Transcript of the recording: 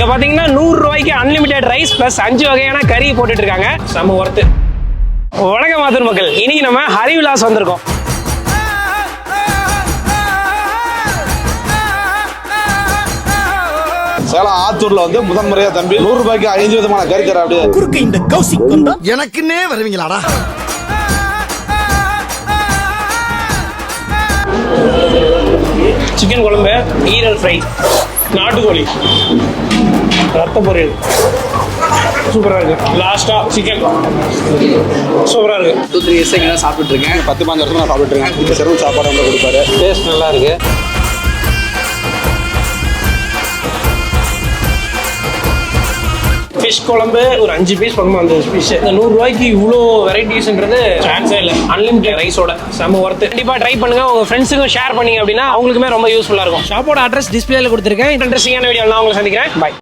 இங்க பாத்தீங்கன்னா 100 ரூபாய்க்கு அன்லிமிடெட் ரைஸ் பிளஸ் 5 வகையான கறி போட்டுட்டு இருக்காங்க. செம ஒர்த்து. வணக்கம் மாத்தூர் மக்கள், இன்னைக்கு நம்ம ஹரிவிலாஸ் வந்திருக்கோம். சேலம் ஆத்தூர்ல வந்து முதன் முறையா தம்பி 100 ரூபாய்க்கு 5 விதமான கறி தர அப்படியே குறுக்க இந்த கௌசிக் வந்தா எனக்குன்னே வருவீங்களாடா. சிக்கன் குழம்பு, ஈரல் ஃப்ரை, நாட்டுக்கோழி, ரத்த பொரியல் சூப்பரா இருக்கு. லாஸ்டா சிக்கன் சூப்பரா இருக்கு. 2-3 இயர்ஸ் இங்கே தான் சாப்பிட்டு இருக்கேன். 10-15 வருஷமா நான் சாப்பிட்டு இருக்கேன். செருவு சாப்பாடு வந்து கொடுப்பாரு. டேஸ்ட் நல்லா இருக்கு. ஃபிஷ் குழம்பு ஒரு 5 பீஸ் பண்ணுமா அந்த ஃபிஷ். இந்த 100 ரூபாய்க்கு இவ்வளோ வெரைட்டிஸ்ன்றது சான்ஸே இல்லை. அன்லிமிட்டட் ரைஸோட செம ஒர்த்து. கண்டிப்பா ட்ரை பண்ணுங்க, உங்க ஃப்ரெண்ட்ஸுக்கும் ஷேர் பண்ணீங்க அப்படின்னா அவங்களுக்குமே ரொம்ப யூஸ்ஃபுல்லா இருக்கும். ஷாப்போட அட்ரஸ் டிஸ்பிளேல கொடுத்துருக்கேன். இன்ட்ரெஸ்டிங்கான வீடியோ நான் உங்களை சந்திக்கிறேன். பை.